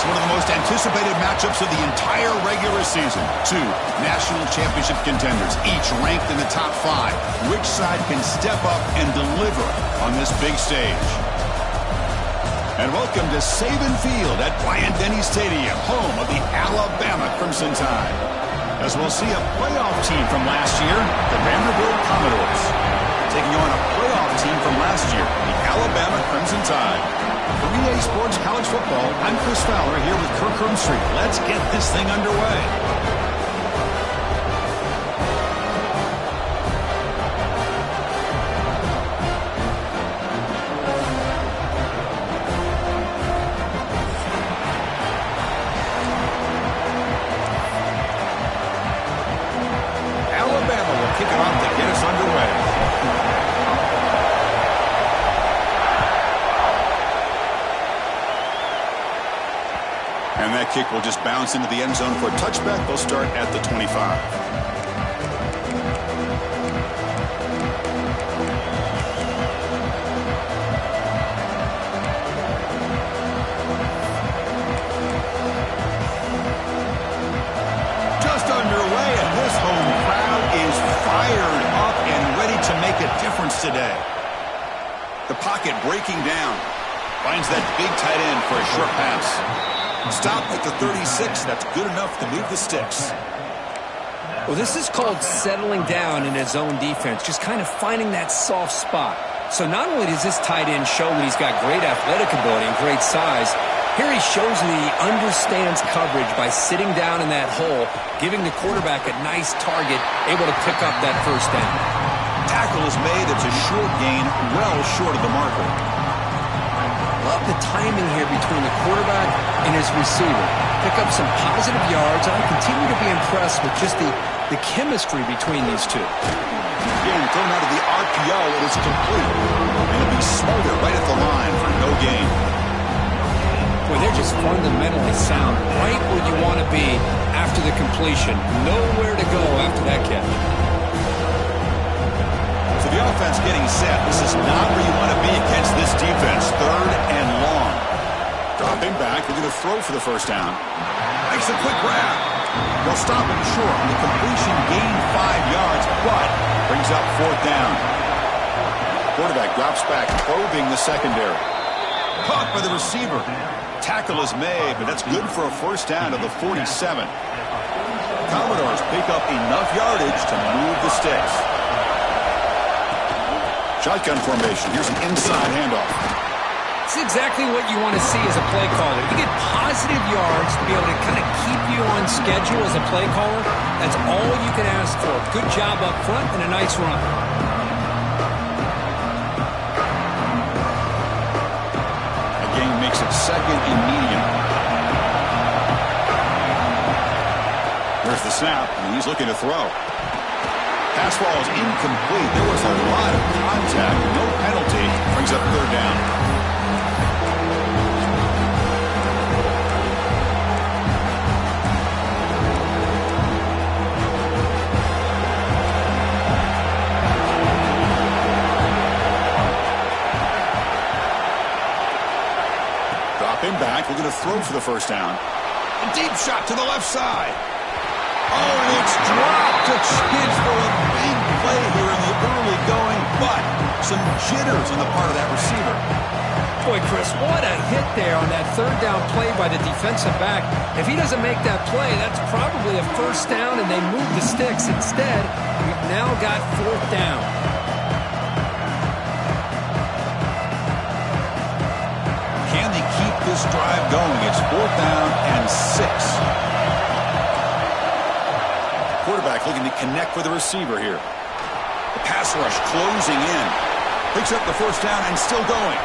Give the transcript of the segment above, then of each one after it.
It's one of the most anticipated matchups of the entire regular season. Two national championship contenders, each ranked in the top 5. Which side can step up and deliver on this big stage? And welcome to Saban Field at Bryant-Denny Stadium, home of the Alabama Crimson Tide. As we'll see a playoff team from last year, the Vanderbilt Commodores, taking on a playoff team from last year, the Alabama Crimson Tide. For EA Sports College Football, I'm Chris Fowler here with Kirk Herbstreit. Let's get this thing underway. Kick it off to get us underway. And that kick will just bounce into the end zone for a touchback. They'll start at the 25. Fired up and ready to make a difference today. The pocket breaking down. Finds that big tight end for a short pass. Stop at the 36. That's good enough to move the sticks. Well, this is called settling down in his own defense, just kind of finding that soft spot. So not only does this tight end show that he's got great athletic ability and great size, here he shows that he understands coverage by sitting down in that hole, giving the quarterback a nice target, able to pick up that first down. Tackle is made. It's a short gain, well short of the marker. Love the timing here between the quarterback and his receiver. Pick up some positive yards. I continue to be impressed with just the chemistry between these two. Again, thrown out of the RPO, it is complete. And it'll be smothered right at the line for no gain. Boy, they're just fundamentally sound, right where you want to be after the completion. Nowhere to go after that catch. So the offense getting set. This is not where you want to be against this defense. Third and long. Dropping back. They're going to throw for the first down. Makes a quick grab. They'll stop him short. The completion gained 5 yards, but brings up fourth down. Quarterback drops back, probing the secondary. Caught by the receiver. Tackle is made, but that's good for a first down to the 47. Commodores pick up enough yardage to move the sticks. Shotgun formation. Here's an inside handoff. It's exactly what you want to see as a play caller. You get positive yards to be able to kind of keep you on schedule as a play caller. That's all you can ask for. Good job up front and a nice run. Makes it second and medium. There's the snap, and he's looking to throw. Pass ball is incomplete. There was a lot of contact. No penalty. Brings up third down. Him back. We're going to throw for the first down. A deep shot to the left side. Oh, it's dropped a chance for a big play here in the early going, but some jitters on the part of that receiver. Boy, Chris, what a hit there on that third down play by the defensive back. If he doesn't make that play, that's probably a first down, and they move the sticks. Instead, we've now got fourth down. This drive going. It's fourth down and 6. Quarterback looking to connect with the receiver here. The pass rush closing in. Picks up the first down and still going.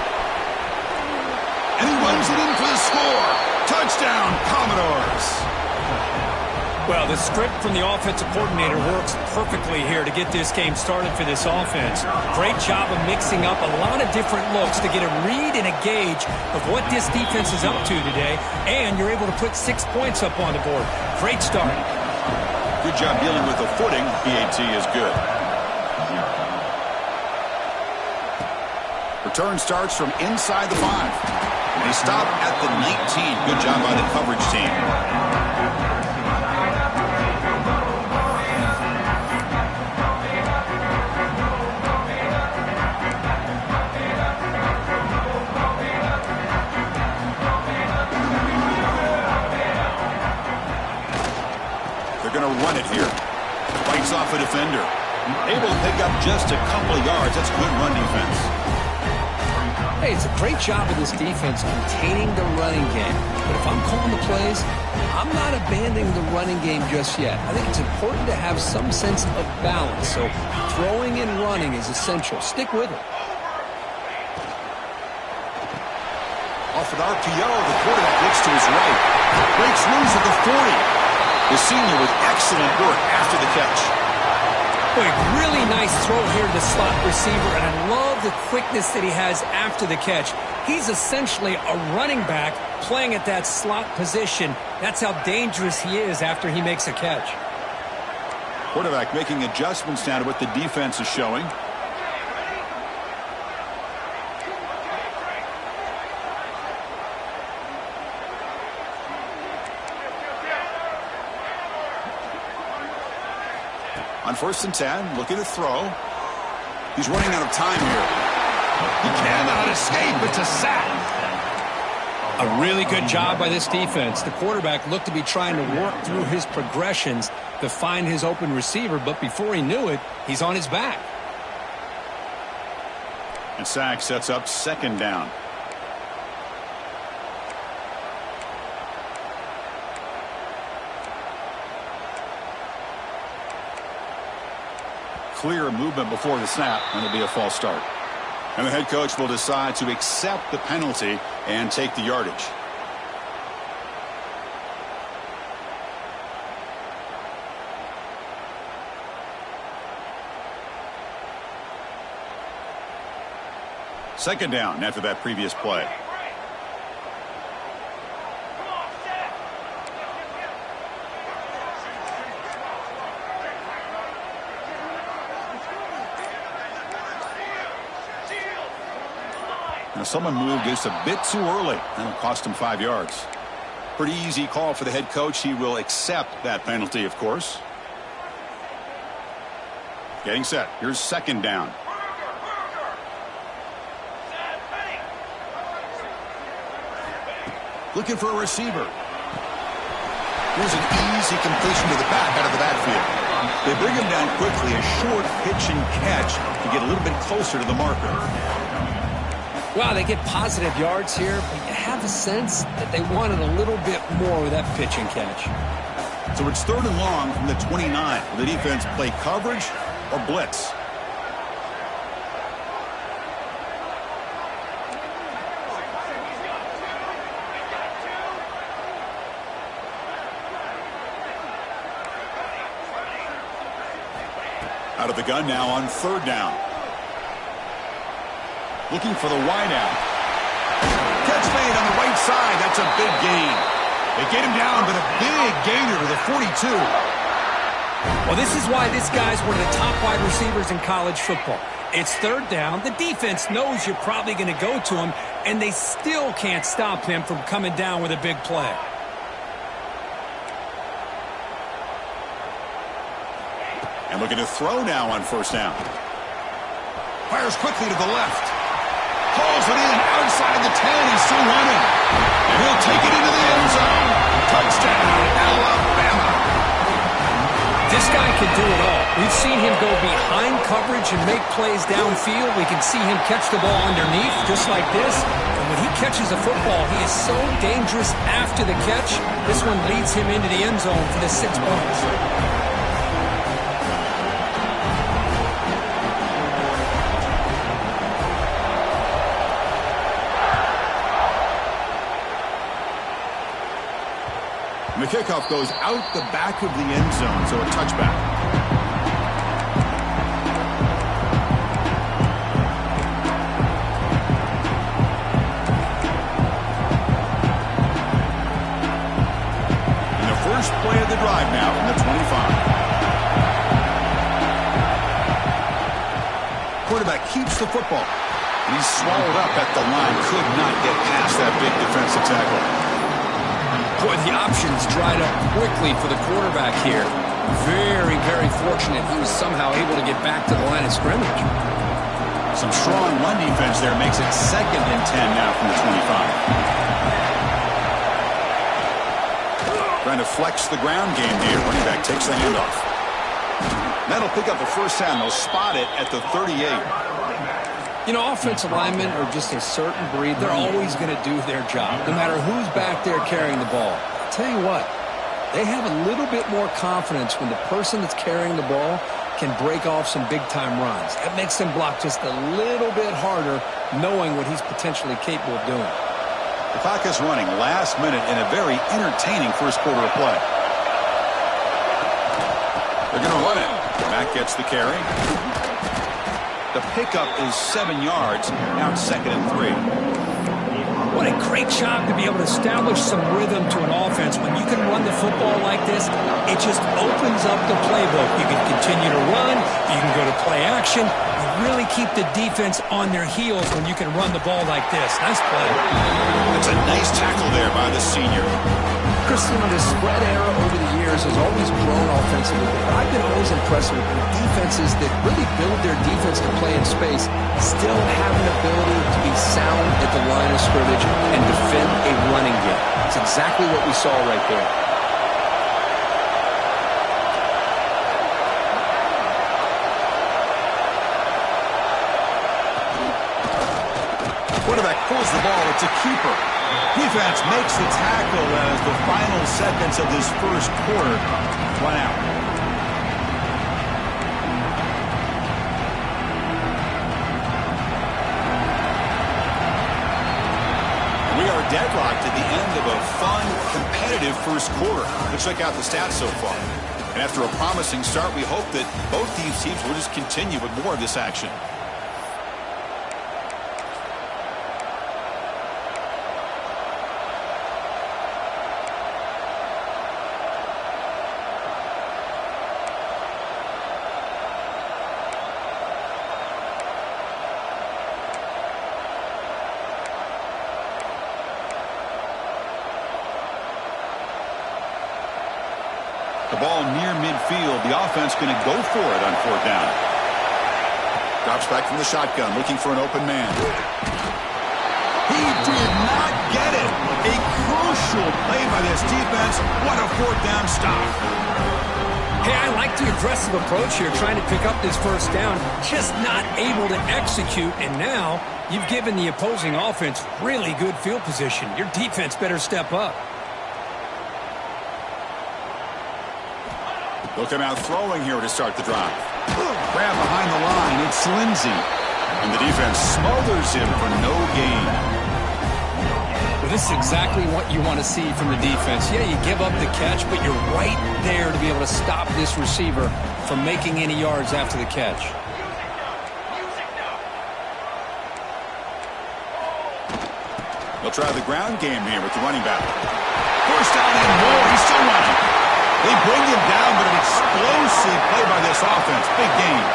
And he runs it in for the score. Touchdown, Commodores. Well, the script from the offensive coordinator works perfectly here to get this game started for this offense. Great job of mixing up a lot of different looks to get a read and a gauge of what this defense is up to today, and you're able to put 6 points up on the board. Great start. Good job dealing with the footing. PAT is good. Return starts from inside the 5. They stop at the 19. Good job by the coverage team. They're going to run it here. Fights off a defender. Able to pick up just a couple of yards. That's good run defense. Hey, it's a great job of this defense containing the running game. But if I'm calling the plays, I'm not abandoning the running game just yet. I think it's important to have some sense of balance. So throwing and running is essential. Stick with it. Off an RPO, the quarterback looks to his right. Breaks loose at the 40. The senior with excellent work after the catch. Boy, really nice throw here to the slot receiver, and I love the quickness that he has after the catch. He's essentially a running back playing at that slot position. That's how dangerous he is after he makes a catch. Quarterback making adjustments now to what the defense is showing. On 1st and 10, looking to throw. He's running out of time here. He cannot escape. It's a sack. A really good job by this defense. The quarterback looked to be trying to work through his progressions to find his open receiver, but before he knew it, he's on his back. And sack sets up 2nd down. Clear movement before the snap, and it'll be a false start. And the head coach will decide to accept the penalty and take the yardage. Second down after that previous play. Now someone moved just a bit too early. That'll cost him 5 yards. Pretty easy call for the head coach. He will accept that penalty, of course. Getting set. Here's 2nd down. Looking for a receiver. Here's an easy completion to the back out of the backfield. They bring him down quickly. A short pitch and catch to get a little bit closer to the marker. Wow, they get positive yards here, but you have a sense that they wanted a little bit more with that pitch and catch. So it's 3rd and long from the 29. Will the defense play coverage or blitz? Out of the gun now on 3rd down. Looking for the wideout. Catch made on the right side. That's a big gain. They get him down, but a big gainer to the 42. Well, this is why this guy's one of the top wide receivers in college football. It's 3rd down. The defense knows you're probably going to go to him, and they still can't stop him from coming down with a big play. And looking to throw now on 1st down. Fires quickly to the left. Pulls it in outside the 10. He's still running. And he'll take it into the end zone. Touchdown, Alabama. This guy can do it all. We've seen him go behind coverage and make plays downfield. We can see him catch the ball underneath just like this. And when he catches a football, he is so dangerous after the catch. This one leads him into the end zone for the 6 points. And the kickoff goes out the back of the end zone, so a touchback. And the first play of the drive now from the 25. Quarterback keeps the football. He's swallowed up at the line. Could not get past that big defensive tackle. Boy, the options dried up quickly for the quarterback here. Very, very fortunate he was somehow able to get back to the line of scrimmage. Some strong run defense there makes it 2nd and 10 now from the 25. Trying to flex the ground game here. Running back takes the handoff. That'll pick up the first down. They'll spot it at the 38. You know, offensive linemen are just a certain breed. They're always going to do their job, no matter who's back there carrying the ball. I'll tell you what, they have a little bit more confidence when the person that's carrying the ball can break off some big-time runs. That makes them block just a little bit harder, knowing what he's potentially capable of doing. The clock is running. Last minute in a very entertaining first quarter of play. They're going to run it. Mack gets the carry. The pickup is 7 yards. Now it's 2nd and 3. What a great job to be able to establish some rhythm to an offense. When you can run the football like this, it just opens up the playbook. You can continue to run. You can go to play action. You really keep the defense on their heels when you can run the ball like this. Nice play. That's a nice tackle there by the senior. Christian, the spread era over the years has always grown offensively, but I've been always impressed with defenses that really build their defense to play in space, still have an ability to be sound at the line of scrimmage and defend a running game. It's exactly what we saw right there. Quarterback pulls the ball. It's a keeper. Defense makes the tackle as the final seconds of this first quarter run out. We are deadlocked at the end of a fun, competitive first quarter. Let's check out the stats so far. And after a promising start, we hope that both these teams will just continue with more of this action. The ball near midfield. The offense going to go for it on 4th down. Drops back from the shotgun, looking for an open man. He did not get it. A crucial play by this defense. What a 4th down stop. Hey, I like the aggressive approach here, trying to pick up this first down. Just not able to execute, and now you've given the opposing offense really good field position. Your defense better step up. They'll come out throwing here to start the drive. Grab behind the line. It's Lindsey. And the defense smothers him for no gain. Well, this is exactly what you want to see from the defense. Yeah, you give up the catch, but you're right there to be able to stop this receiver from making any yards after the catch. They'll try the ground game here with the running back. First down and more. He's still running. They bring him down, but an explosive play by this offense. Big gain.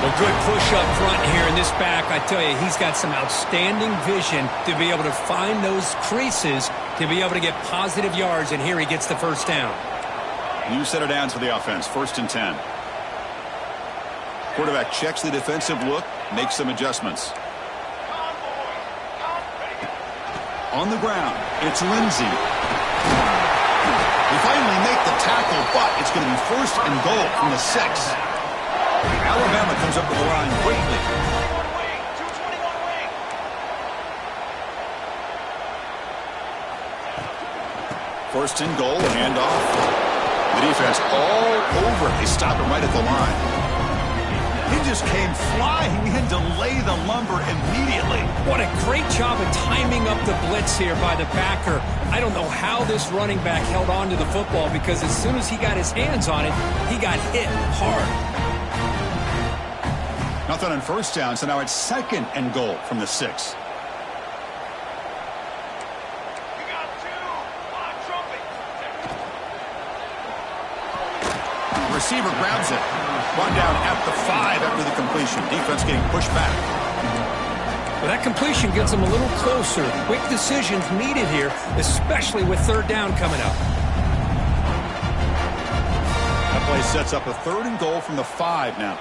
Well, good push up front here in this back. I tell you, he's got some outstanding vision to be able to find those creases to be able to get positive yards, and here he gets the first down. New set of downs for the offense. 1st and 10. Quarterback checks the defensive look, makes some adjustments. On the ground, it's Lindsey. They finally make the tackle, but it's going to be 1st and goal from the 6. Alabama comes up with the line quickly. First and goal, handoff. The defense all over it. They stop him right at the line. He just came flying. He had to lay the lumber immediately. What a great job of timing up the blitz here by the backer. I don't know how this running back held on to the football, because as soon as he got his hands on it, he got hit hard. Nothing on first down, so now it's 2nd and goal from the 6. Receiver grabs it. Run down at the 5 after the completion. Defense getting pushed back. Well, that completion gets them a little closer. Quick decisions needed here, especially with third down coming up. That play sets up a 3rd and goal from the 5 now.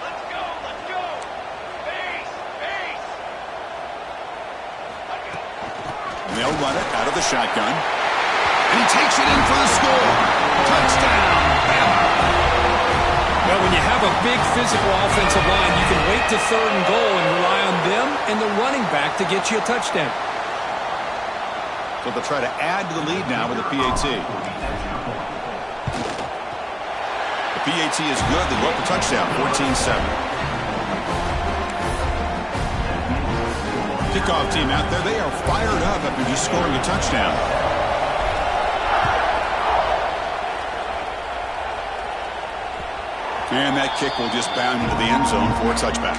Let's go. Base. And they'll run it out of the shotgun. And he takes it in for the score. Touchdown, Vell. Well, when you have a big physical offensive line, you can wait to 3rd and goal and rely on them and the running back to get you a touchdown. So they'll try to add to the lead now with a PAT. The PAT is good. They go up a touchdown, 14-7. Kickoff team out there, they are fired up after just scoring a touchdown. And that kick will just bound into the end zone for a touchback.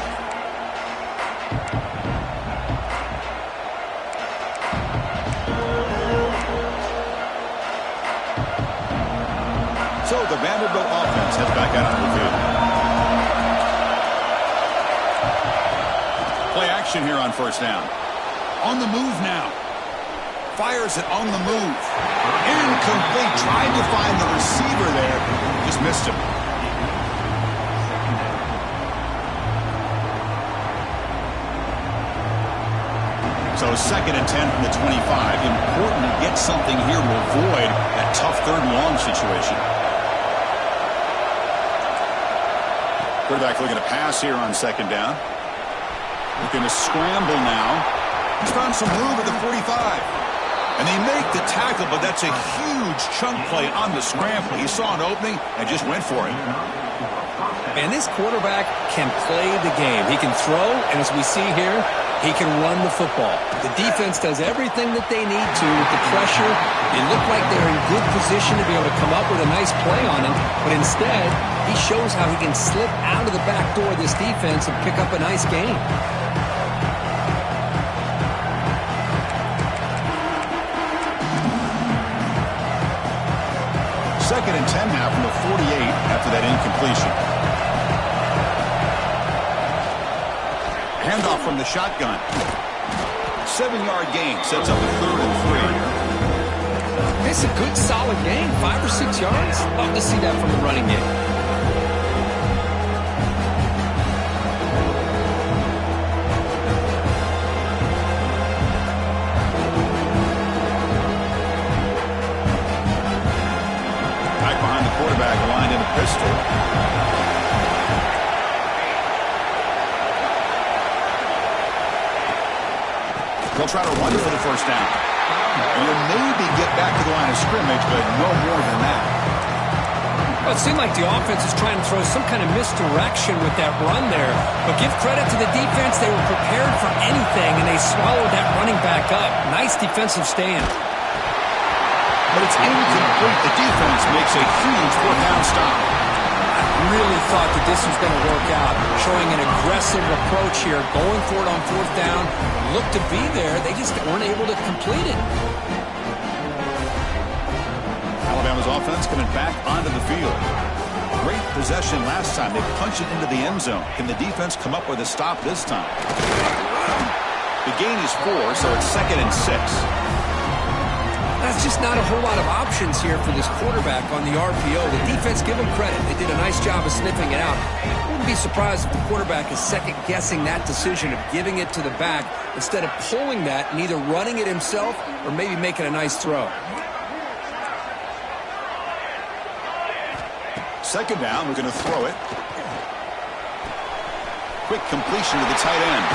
So the Vanderbilt offense heads back out on the field. Play action here on 1st down. On the move now. Fires it on the move. Incomplete. Tried to find the receiver there. Just missed him. So 2nd and 10 from the 25. Important to get something here to avoid that tough 3rd and long situation. Quarterback looking to pass here on 2nd down. Looking to scramble now. He's found some room at the 45. And they make the tackle, but that's a huge chunk play on the scramble. He saw an opening and just went for it. And this quarterback can play the game. He can throw, and as we see here, he can run the football. The defense does everything that they need to with the pressure. They look like they're in good position to be able to come up with a nice play on him, but instead, he shows how he can slip out of the back door of this defense and pick up a nice gain. Second and 10 now from the 48 after that incompletion. Handoff from the shotgun. 7-yard gain sets up a 3rd and 3. It's a good, solid gain. 5 or 6 yards. Love to see that from the running game. Back behind the quarterback, aligned in a pistol. They'll try to run for the 1st down. And maybe get back to the line of scrimmage, but no more than that. Well, it seemed like the offense is trying to throw some kind of misdirection with that run there. But give credit to the defense. They were prepared for anything, and they swallowed that running back up. Nice defensive stand. But it's incomplete. The defense makes a huge 4th down stop. Really thought that this was going to work out. Showing an aggressive approach here. Going for it on 4th down. Looked to be there. They just weren't able to complete it. Alabama's offense coming back onto the field. Great possession last time. They punched it into the end zone. Can the defense come up with a stop this time? The gain is 4, so it's 2nd and 6. That's just not a whole lot of options here for this quarterback on the RPO. The defense, give them credit. They did a nice job of sniffing it out. Wouldn't be surprised if the quarterback is second-guessing that decision of giving it to the back instead of pulling that and either running it himself or maybe making a nice throw. 2nd down, we're going to throw it. Quick completion to the tight end.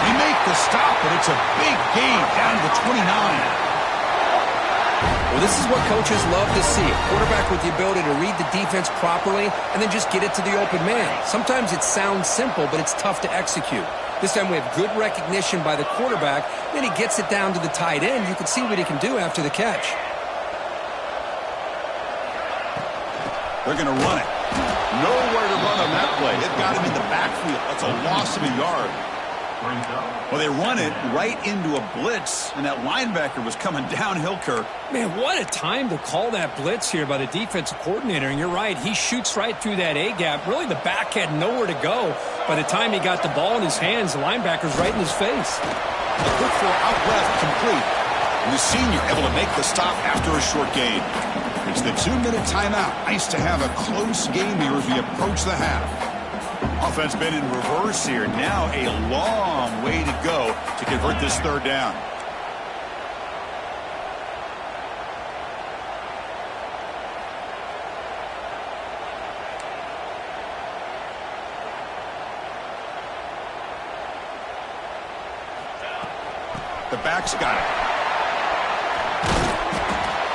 They make the stop, but it's a big gain down to the 29. Well, this is what coaches love to see. A quarterback with the ability to read the defense properly and then just get it to the open man. Sometimes it sounds simple, but it's tough to execute. This time we have good recognition by the quarterback. Then he gets it down to the tight end. You can see what he can do after the catch. They're going to run it. Nowhere to run on that play. It got him in the backfield. That's a loss of a yard. Well, they run it right into a blitz, and that linebacker was coming downhill, Kirk. Man, what a time to call that blitz here by the defensive coordinator. And you're right, he shoots right through that A-gap. Really, the back had nowhere to go. By the time he got the ball in his hands, the linebacker's right in his face. A quick throw out left, complete. And the senior able to make the stop after a short gain. It's the 2-minute timeout. Nice to have a close game here as we approach the half. Offense been in reverse here. Now a long way to go to convert this third down. The back's got it.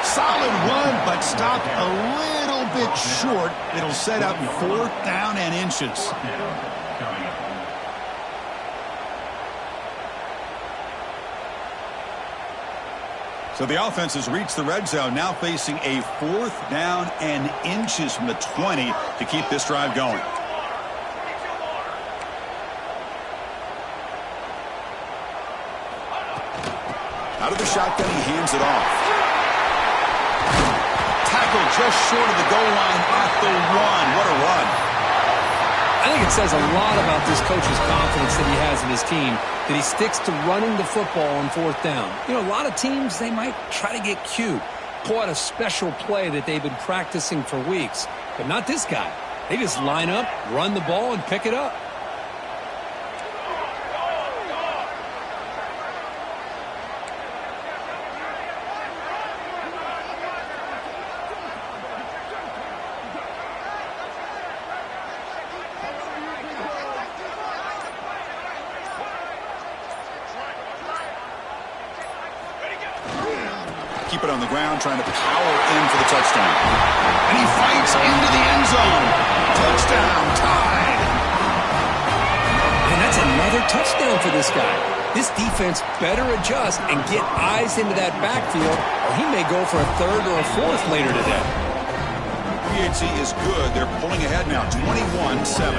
Solid run, but stopped a little bit short. It'll set up 4th down and inches. So the offense has reached the red zone, now facing a 4th down and inches from the 20 to keep this drive going. Out of the shotgun, he hands it off. Tackled just short of the goal line at the 1. What a run. I think it says a lot about this coach's confidence that he has in his team, that he sticks to running the football on 4th down. You know, a lot of teams, they might try to get cute, pull out a special play that they've been practicing for weeks. But not this guy. They just line up, run the ball, and pick it up. Keep it on the ground, trying to power in for the touchdown. And he fights into the end zone. Touchdown, tied. And that's another touchdown for this guy. This defense better adjust and get eyes into that backfield, or he may go for a 3rd or a 4th later today. PAT is good. They're pulling ahead now, 21-7.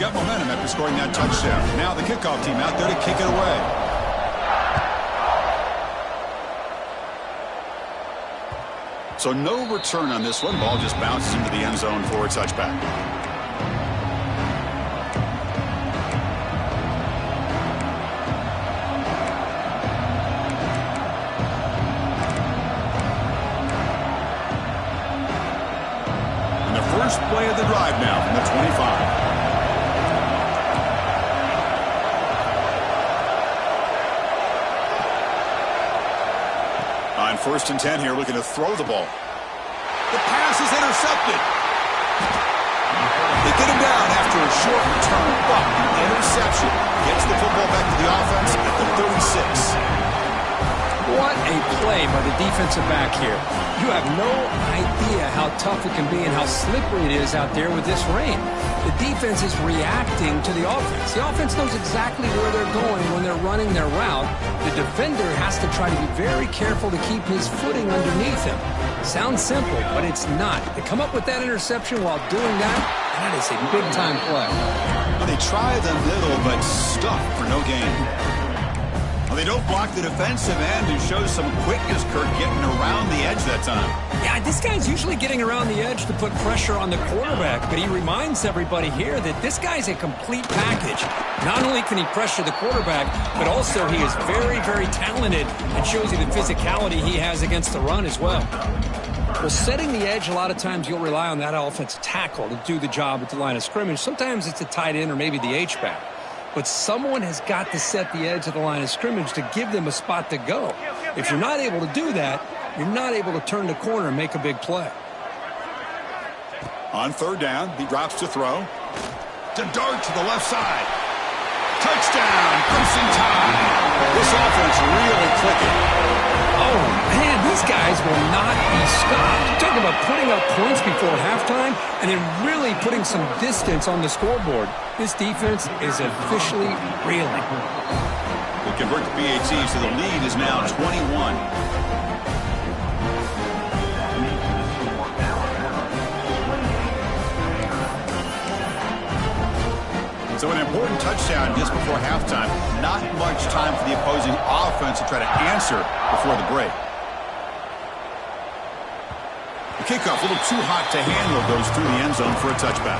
Got momentum after scoring that touchdown. Now the kickoff team out there to kick it away. So no return on this one. Ball just bounces into the end zone for a touchback. And the first play of the drive now from the 25. On 1st and 10 here, looking to throw the ball. The pass is intercepted. They get him down after a short return, but the interception gets the football back to the offense at the 36. What a play by the defensive back here. You have no idea how tough it can be and how slippery it is out there with this rain. The defense is reacting to the offense. The offense knows exactly where they're going when they're running their route. The defender has to try to be very careful to keep his footing underneath him. Sounds simple, but it's not. To come up with that interception while doing that, that is a big-time play. Well, they try the middle, but stuck for no gain. Well, they don't block the defensive end, who shows some quickness, Kirk, getting around the edge that time. Yeah, this guy's usually getting around the edge to put pressure on the quarterback, but he reminds everybody here that this guy's a complete package. Not only can he pressure the quarterback, but also he is very, very talented and shows you the physicality he has against the run as well. Well, setting the edge, a lot of times you'll rely on that offensive tackle to do the job at the line of scrimmage. Sometimes it's a tight end or maybe the H-back. But someone has got to set the edge of the line of scrimmage to give them a spot to go. If you're not able to do that, you're not able to turn the corner and make a big play. On 3rd down, he drops to throw. To dart to the left side. Touchdown, Crimson Tide. This offense really clicking. Oh, man, these guys will not be stopped. Talk about putting up points before halftime and then really putting some distance on the scoreboard. This defense is officially reeling. They convert the PAT, so the lead is now 21. So an important touchdown just before halftime. Not much time for the opposing offense to try to answer before the break. The kickoff a little too hot to handle, goes through the end zone for a touchback.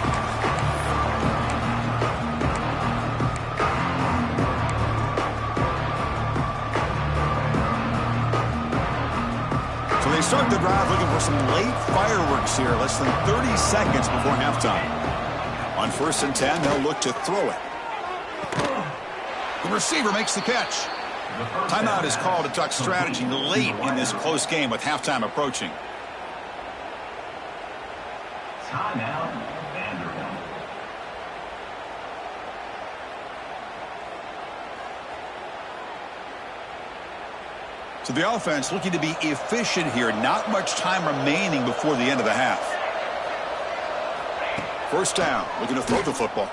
So they start the drive looking for some late fireworks here, less than 30 seconds before halftime. On 1st and 10, they'll look to throw it. The receiver makes the catch. Timeout is called to talk strategy late in this close game with halftime approaching. Timeout, Vanderbilt. So the offense looking to be efficient here. Not much time remaining before the end of the half. 1st down, looking to throw the football.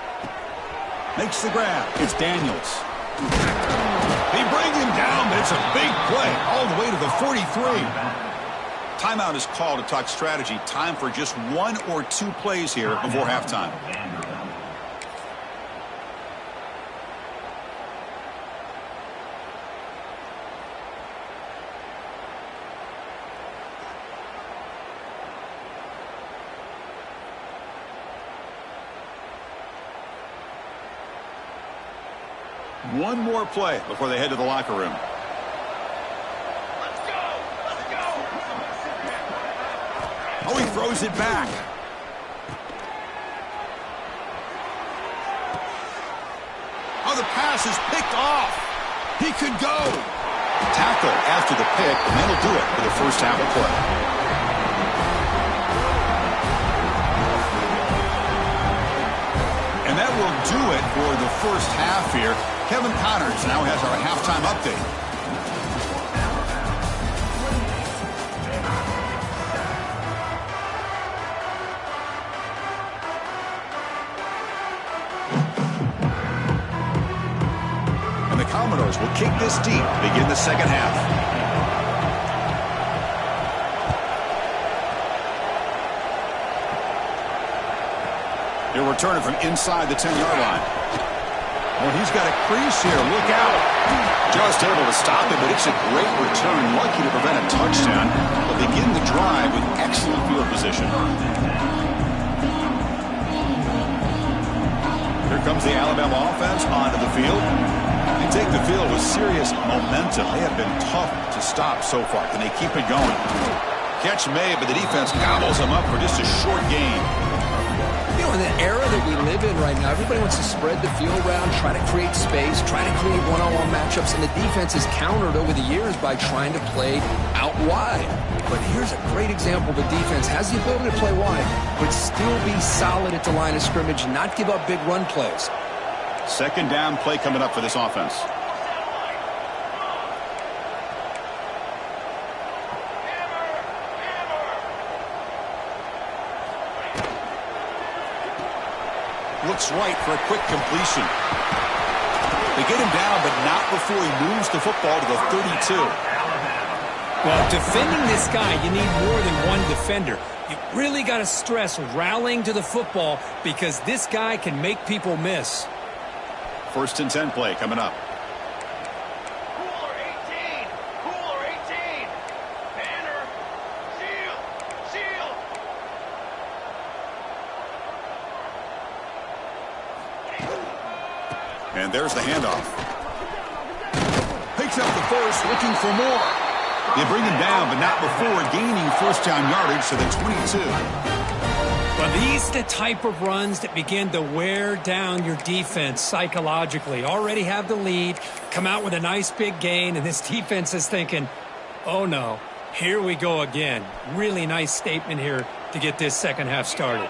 Makes the grab. It's Daniels. They bring him down, but it's a big play all the way to the 43. Timeout is called to talk strategy. Time for just 1 or 2 plays here before halftime. One more play before they head to the locker room. Oh, he throws it back. Oh, the pass is picked off. He could go. Tackle after the pick, and that'll do it for the first half of play. And that will do it for the first half here. Kevin Connors now has our halftime update. And the Commodores will kick this deep to begin the second half. He'll return it from inside the 10-yard line. Well, he's got a crease here. Look out. Just able to stop it, but it's a great return. Lucky to prevent a touchdown. They'll begin the drive with excellent field position. Here comes the Alabama offense onto the field. They take the field with serious momentum. They have been tough to stop so far. Can they keep it going? Catch made, but the defense gobbles them up for just a short gain. You know, in the era that we live in right now, everybody wants to spread the field around, try to create space, try to create one-on-one matchups, and the defense has countered over the years by trying to play out wide. But here's a great example. The defense has the ability to play wide, but still be solid at the line of scrimmage, not give up big run plays. 2nd down play coming up for this offense. Looks right for a quick completion. They get him down, but not before he moves the football to the 32. Well, defending this guy, you need more than one defender. You really got to stress rallying to the football because this guy can make people miss. 1st and 10 play coming up. Cooler 18. Cooler 18. Banner. Shield. Shield. And there's the handoff. Picks up the first, looking for more. They bring him down, but not before gaining 1st down yardage to the 22. Well, these are the type of runs that begin to wear down your defense psychologically. Already have the lead, come out with a nice big gain, and this defense is thinking, oh no, here we go again. Really nice statement here to get this second half started.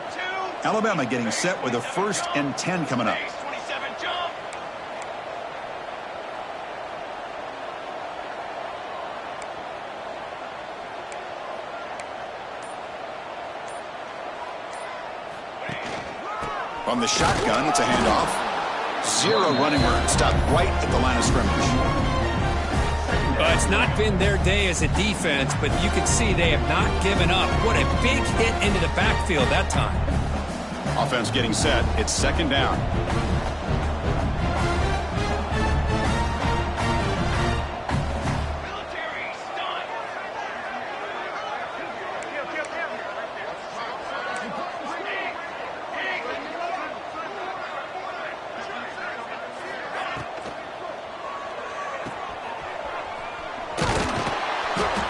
Alabama getting set with a 1st and 10 coming up. 27 jump. From the shotgun, it's a handoff. 0 running room. Stopped right at the line of scrimmage. Well, it's not been their day as a defense, but you can see they have not given up. What a big hit into the backfield that time. Offense getting set. It's 2nd down.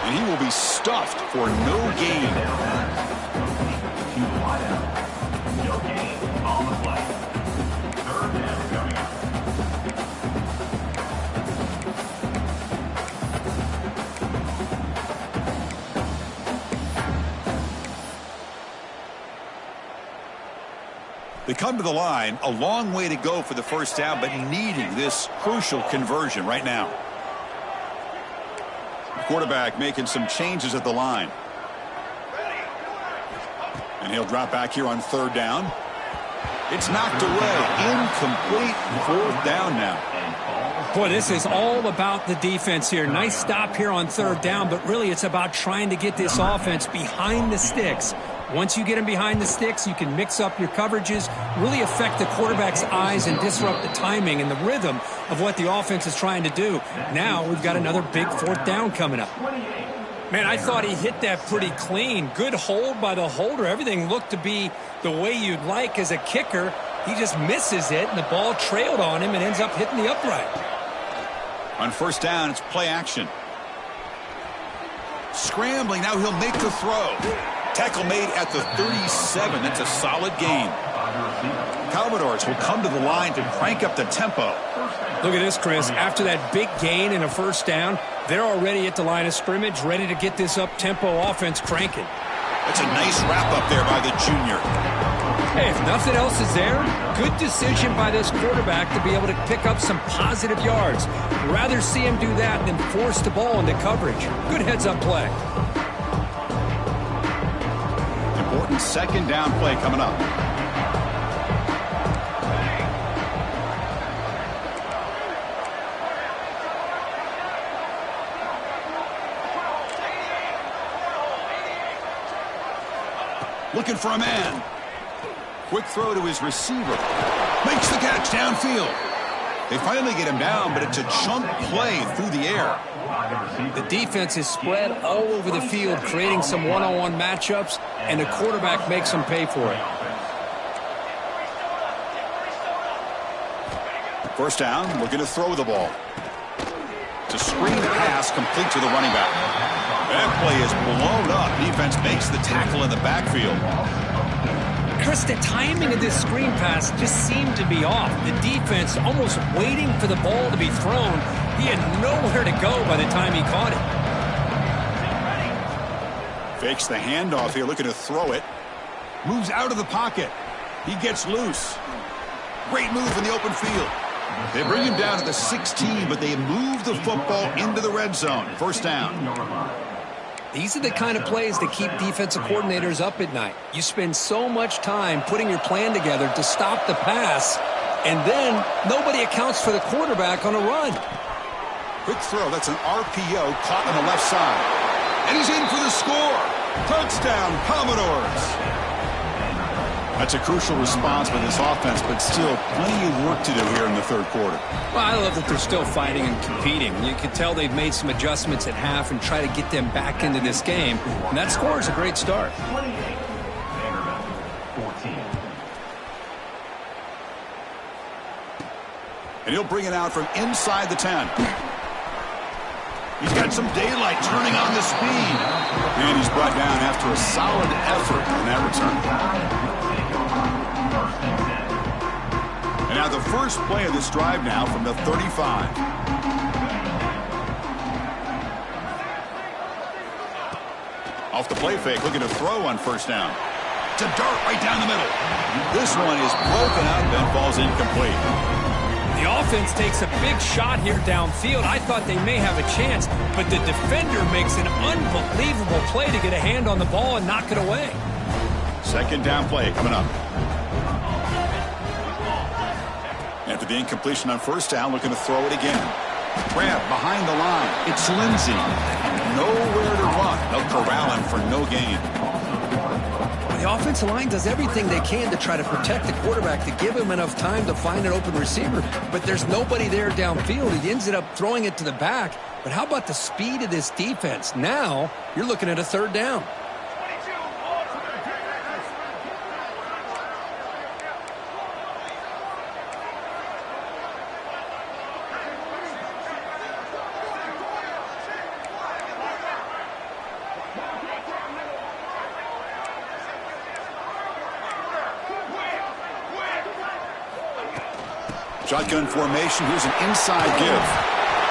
And he will be stuffed for no gain. No gain on the play. Third down coming up. They come to the line, a long way to go for the first down, but needing this crucial conversion right now. The quarterback making some changes at the line. And he'll drop back here on third down. It's knocked away. Incomplete. Fourth down now. Boy, this is all about the defense here. Nice stop here on third down, but really it's about trying to get this offense behind the sticks. Once you get them behind the sticks, you can mix up your coverages, really affect the quarterback's eyes and disrupt the timing and the rhythm of what the offense is trying to do. Now we've got another big fourth down coming up. Man, I thought he hit that pretty clean. Good hold by the holder. Everything looked to be the way you'd like as a kicker. He just misses it, and the ball trailed on him and ends up hitting the upright. On first down, it's play action. Scrambling, now he'll make the throw. Tackle made at the 37. That's a solid gain. Commodores will come to the line to crank up the tempo. Look at this, Chris. After that big gain and a first down, they're already at the line of scrimmage, ready to get this up-tempo offense cranking. That's a nice wrap-up there by the junior. Hey, if nothing else is there, good decision by this quarterback to be able to pick up some positive yards. I'd rather see him do that than force the ball into coverage. Good heads-up play. Important second down play coming up. Looking for a man. Quick throw to his receiver. Makes the catch downfield. They finally get him down, but it's a chunk play through the air. The defense is spread all over the field, creating some one-on-one matchups, and the quarterback makes them pay for it. First down, looking to throw the ball. It's a screen pass complete to the running back. That play is blown up. Defense makes the tackle in the backfield. Chris, the timing of this screen pass just seemed to be off. The defense almost waiting for the ball to be thrown. He had nowhere to go by the time he caught it. Fakes the handoff here, looking to throw it. Moves out of the pocket. He gets loose. Great move in the open field. They bring him down to the 16, but they move the football into the red zone. First down. These are the kind of plays that keep defensive coordinators up at night. You spend so much time putting your plan together to stop the pass, and then nobody accounts for the quarterback on a run. Quick throw. That's an RPO caught on the left side. And he's in for the score. Touchdown, Commodores. That's a crucial response by this offense, but still plenty of work to do here in the third quarter. Well, I love that they're still fighting and competing. You can tell they've made some adjustments at half and try to get them back into this game. And that score is a great start. 28. Vanderbilt, 14. And he'll bring it out from inside the 10. He's got some daylight turning on the speed. And he's brought down after a solid effort on that return. And now the first play of this drive now from the 35. Off the play fake, looking to throw on first down. It's a dart right down the middle. This one is broken up and falls incomplete. The offense takes a big shot here downfield. I thought they may have a chance, but the defender makes an unbelievable play to get a hand on the ball and knock it away. Second down play coming up. After the incompletion on first down, looking to throw it again. Grab behind the line. It's Lindsey. Nowhere to run. They'll corral him for no gain. The offensive line does everything they can to try to protect the quarterback, to give him enough time to find an open receiver. But there's nobody there downfield. He ends up throwing it to the back. But how about the speed of this defense? Now you're looking at a third down. Shotgun formation. Here's an inside give.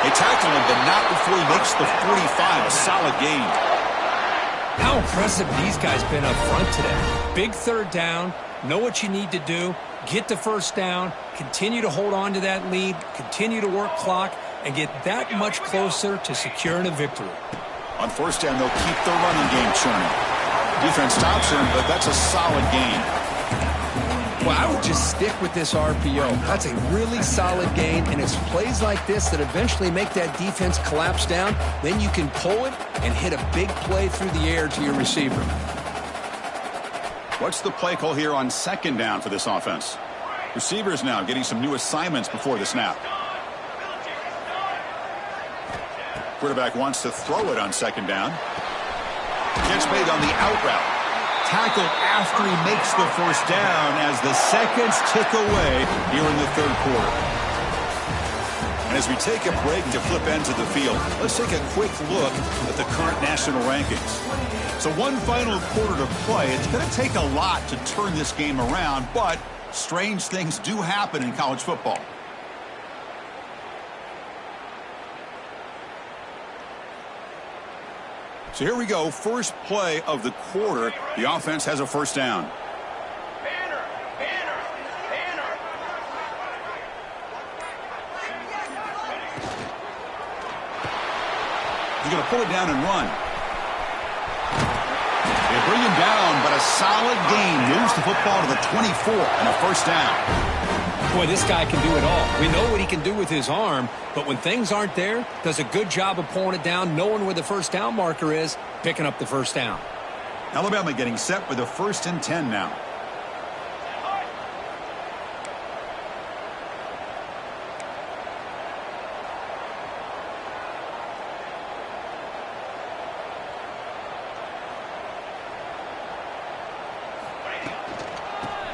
They tackle him, but not before he makes the 45. A solid gain. How impressive these guys been up front today. Big third down. Know what you need to do. Get the first down. Continue to hold on to that lead. Continue to work clock. And get that much closer to securing a victory. On first down, they'll keep the running game churning. Defense stops him, but that's a solid gain. Well, I would just stick with this RPO. That's a really solid gain, and it's plays like this that eventually make that defense collapse down. Then you can pull it and hit a big play through the air to your receiver. What's the play call here on second down for this offense? Receivers now getting some new assignments before the snap. Quarterback wants to throw it on second down. Catch made on the out route. Tackled after he makes the first down as the seconds tick away here in the third quarter. And as we take a break to flip into the field, let's take a quick look at the current national rankings. So one final quarter to play. It's going to take a lot to turn this game around, but strange things do happen in college football. So here we go, first play of the quarter. The offense has a first down. He's going to pull it down and run. They bring him down, but a solid gain moves the football to the 24 and a first down. Boy, this guy can do it all. We know what he can do with his arm, but when things aren't there, does a good job of pulling it down, knowing where the first down marker is, picking up the first down. Alabama getting set with a 1st and 10 now.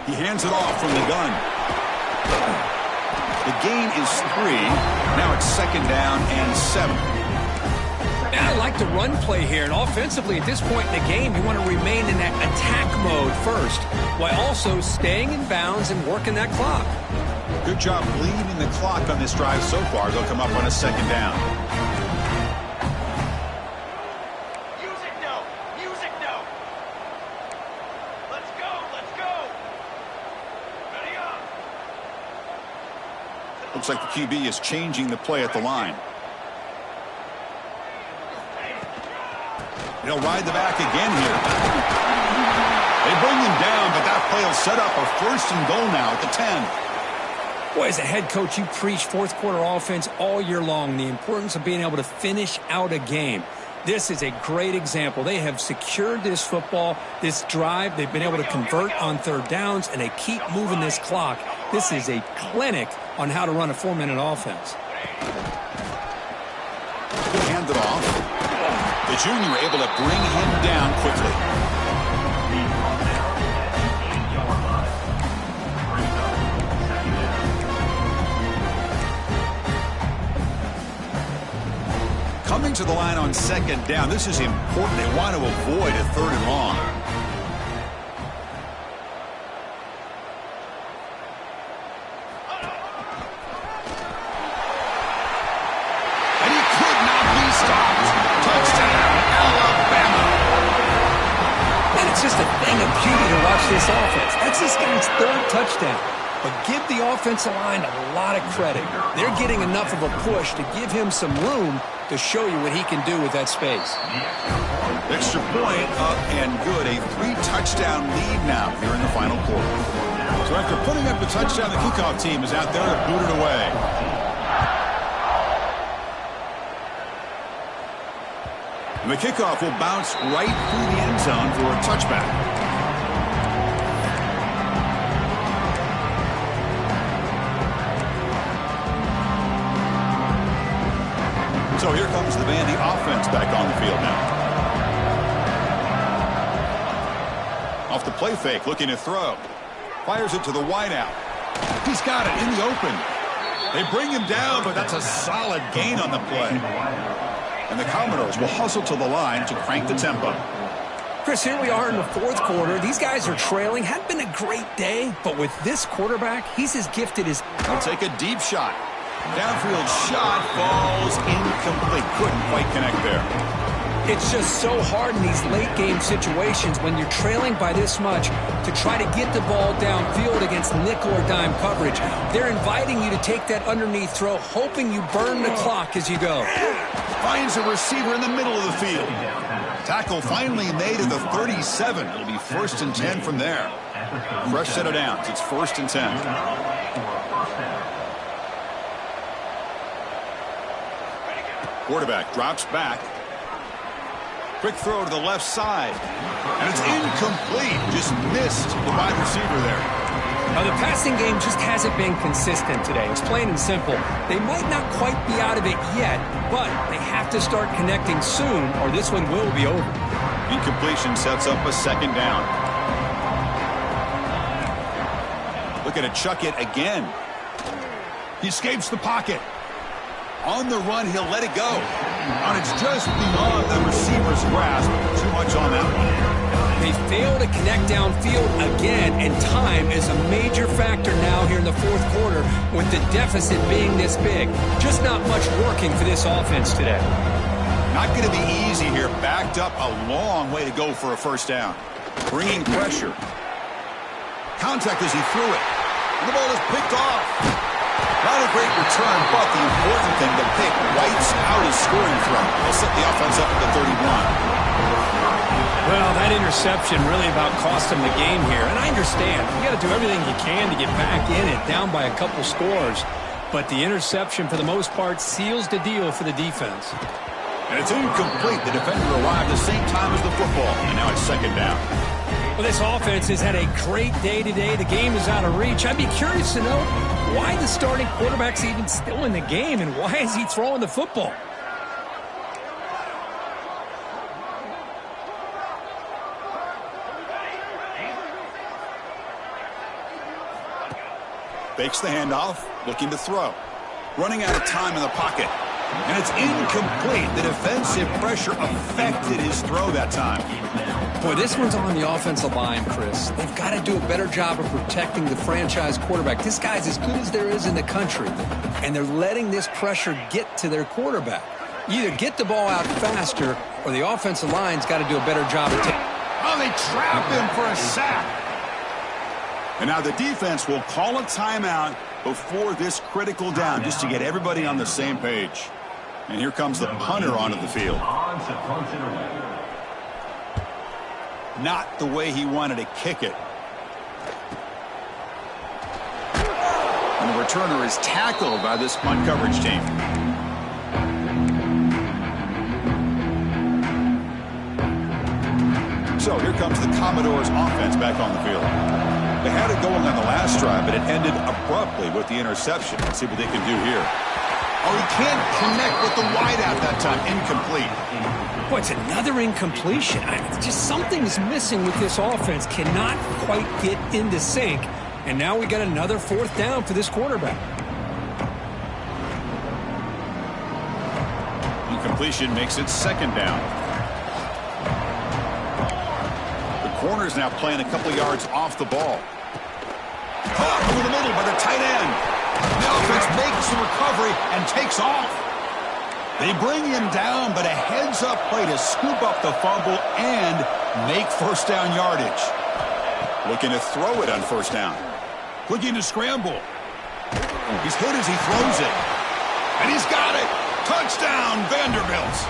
He hands it off from the gun. The gain is 3. Now it's second down and 7. And I like the run play here. And offensively, at this point in the game, you want to remain in that attack mode first, while also staying in bounds and working that clock. Good job bleeding the clock on this drive so far. They'll come up on a second down. Music no. Let's go. Ready up. Looks like the QB is changing the play at the line. He'll ride the back again here. They bring him down, but that play will set up a 1st and goal now at the 10. Boy, as a head coach, you preach fourth quarter offense all year long, the importance of being able to finish out a game. This is a great example. They have secured this football, this drive. They've been able to convert on third downs, and they keep moving this clock. This is a clinic on how to run a 4-minute offense. Hand it off. The junior able to bring him down quickly. Coming to the line on second down. This is important. They want to avoid a 3rd and long. And he could not be stopped. Touchdown, Alabama. And it's just a thing of beauty to watch this offense. That's this guy's 3rd touchdown. But give the offensive line a lot of credit. They're getting enough of a push to give him some room to show you what he can do with that space. Extra point up and good. A 3-touchdown lead now here in the final quarter. So after putting up the touchdown, the kickoff team is out there to boot it away. And the kickoff will bounce right through the end zone for a touchback. So here comes the Vandy offense back on the field now. Off the play fake, looking to throw. Fires it to the wideout. He's got it in the open. They bring him down, but that's a solid gain on the play. And the Commodores will hustle to the line to crank the tempo. Chris, here we are in the fourth quarter. These guys are trailing. Hadn't been a great day, but with this quarterback, he's as gifted as... He'll take a deep shot. Downfield shot falls incomplete. Couldn't quite connect there. It's just so hard in these late-game situations when you're trailing by this much to try to get the ball downfield against nickel or dime coverage. They're inviting you to take that underneath throw, hoping you burn the clock as you go. Finds a receiver in the middle of the field. Tackle finally made at the 37. It'll be 1st and 10 from there. Fresh set of downs. It's 1st and 10. Quarterback drops back. Quick throw to the left side. And it's incomplete. Just missed the wide receiver there. Now, the passing game just hasn't been consistent today. It's plain and simple. They might not quite be out of it yet, but they have to start connecting soon or this one will be over. Incompletion sets up a 2nd down. Looking to chuck it again. He escapes the pocket. On the run, he'll let it go. And it's just beyond the receiver's grasp. Too much on that one. They fail to connect downfield again, and time is a major factor now here in the fourth quarter with the deficit being this big. Just not much working for this offense today. Not going to be easy here. Backed up a long way to go for a 1st down. Bringing pressure. Contact as he threw it. And the ball is picked off. Not a great return, but the important thing, the pick wipes out his scoring throw. They'll set the offense up at the 31. Well, that interception really about cost him the game here. And I understand. You got to do everything you can to get back in it, down by a couple scores. But the interception, for the most part, seals the deal for the defense. And it's incomplete. The defender arrived the same time as the football. And now it's 2nd down. Well, this offense has had a great day today. The game is out of reach. I'd be curious to know why the starting quarterback's even still in the game and why is he throwing the football? Fakes the handoff, looking to throw. Running out of time in the pocket. And it's incomplete. The defensive pressure affected his throw that time. Boy, this one's on the offensive line, Chris. They've got to do a better job of protecting the franchise quarterback. This guy's as good as there is in the country, and they're letting this pressure get to their quarterback. Either get the ball out faster, or the offensive line's got to do a better job of taking. Oh, they trap him for a sack. And now the defense will call a timeout before this critical down, just to get everybody on the same page. And here comes the punter onto the field. Not the way he wanted to kick it. And the returner is tackled by this punt coverage team. So here comes the Commodores offense back on the field. They had it going on the last drive, but it ended abruptly with the interception. Let's see what they can do here. Oh, he can't connect with the wideout that time. Incomplete. Boy, it's another incompletion. Just something's missing with this offense. Cannot quite get into sync. And now we got another 4th down for this quarterback. Incompletion makes it 2nd down. The corner's now playing a couple yards off the ball. Caught over the middle by the tight end. The offense makes the recovery and takes off. They bring him down, but a heads-up play to scoop up the fumble and make 1st down yardage. Looking to throw it on 1st down. Looking to scramble. He's hit as he throws it. And he's got it. Touchdown, Vanderbilt.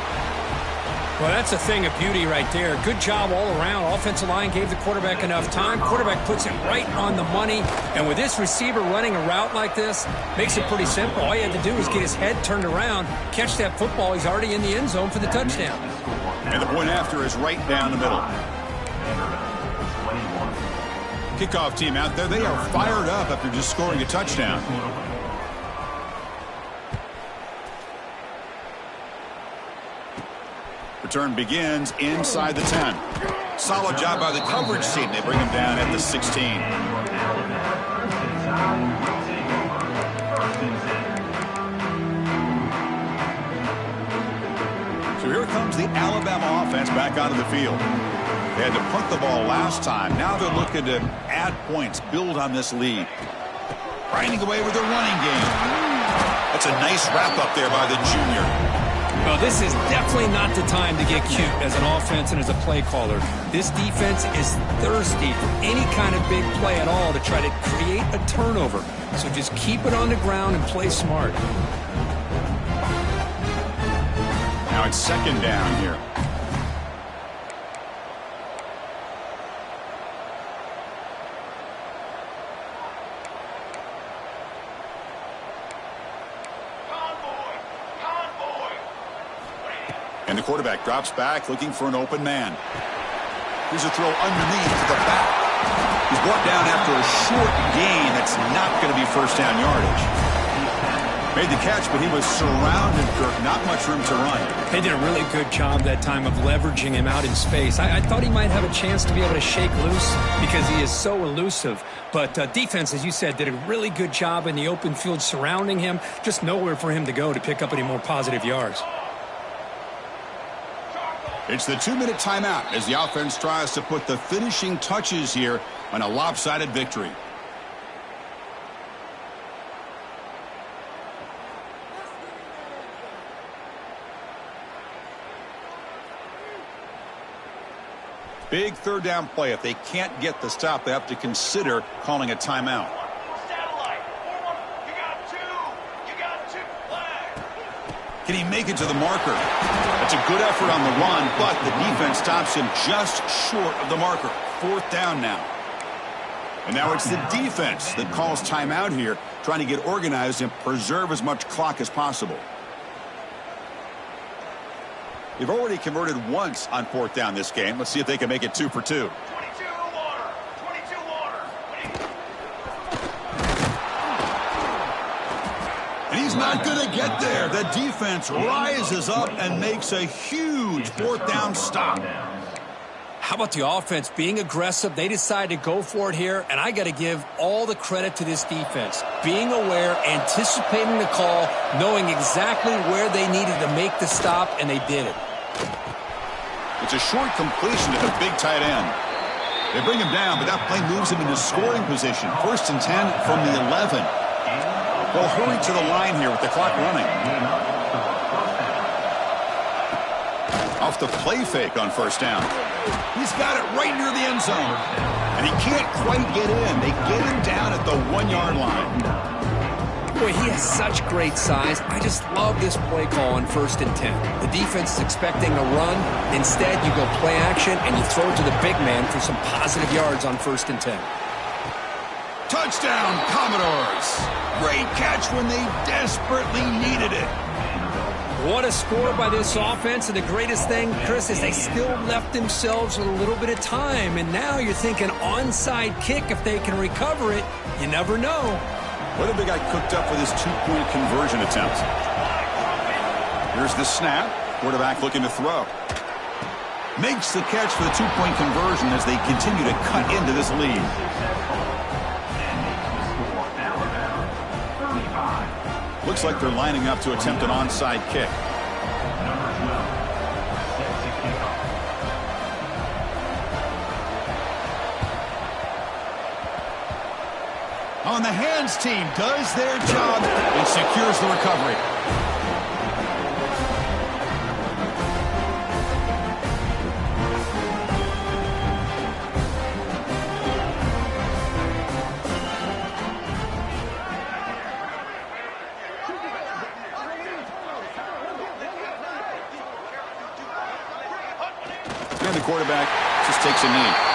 Well, that's a thing of beauty right there. Good job all around. Offensive line gave the quarterback enough time. Quarterback puts it right on the money. And with this receiver running a route like this, makes it pretty simple. All you had to do is get his head turned around, catch that football. He's already in the end zone for the touchdown. And the point after is right down the middle. Kickoff team out there, they are fired up after just scoring a touchdown. Return begins inside the 10. Solid job by the coverage team. They bring him down at the 16. So here comes the Alabama offense back onto the field. They had to punt the ball last time. Now they're looking to add points, build on this lead. Grinding away with their running game. That's a nice wrap-up there by the junior. Well, this is definitely not the time to get cute as an offense and as a play caller. This defense is thirsty for any kind of big play at all to try to create a turnover. So just keep it on the ground and play smart. Now it's second down here. And the quarterback drops back, looking for an open man. Here's a throw underneath to the back. He's brought down after a short gain. That's not going to be first down yardage. Made the catch, but he was surrounded, Kirk. Not much room to run. They did a really good job that time of leveraging him out in space. I thought he might have a chance to be able to shake loose because he is so elusive. But defense, as you said, did a really good job in the open field surrounding him. Just nowhere for him to go to pick up any more positive yards. It's the 2-minute timeout as the offense tries to put the finishing touches here on a lopsided victory. Big third down play. If they can't get the stop, they have to consider calling a timeout. Can he make it to the marker? That's a good effort on the run, but the defense stops him just short of the marker. Fourth down now. And now it's the defense that calls timeout here, trying to get organized and preserve as much clock as possible. They've already converted once on fourth down this game. Let's see if they can make it 2 for 2. And he's not going to get there. The defense rises up and makes a huge fourth down stop. How about the offense being aggressive? They decide to go for it here, and I got to give all the credit to this defense. Being aware, anticipating the call, knowing exactly where they needed to make the stop, and they did it. It's a short completion to the big tight end. They bring him down, but that play moves him into scoring position. 1st and 10 from the 11. They'll hurry to the line here with the clock running. Off the play fake on first down. He's got it right near the end zone. And he can't quite get in. They get him down at the 1-yard line. Boy, he has such great size. I just love this play call on 1st and 10. The defense is expecting a run. Instead, you go play action and you throw it to the big man for some positive yards on 1st and 10. Touchdown, Commodores. Great catch when they desperately needed it. What a score by this offense, and the greatest thing, Chris, is they still left themselves with a little bit of time, and now you're thinking onside kick if they can recover it. You never know. What have they got cooked up for this 2-point conversion attempt? Here's the snap. Quarterback looking to throw. Makes the catch for the 2-point conversion as they continue to cut into this lead. Looks like they're lining up to attempt an onside kick. On the hands team does their job and secures the recovery. And the quarterback just takes a knee.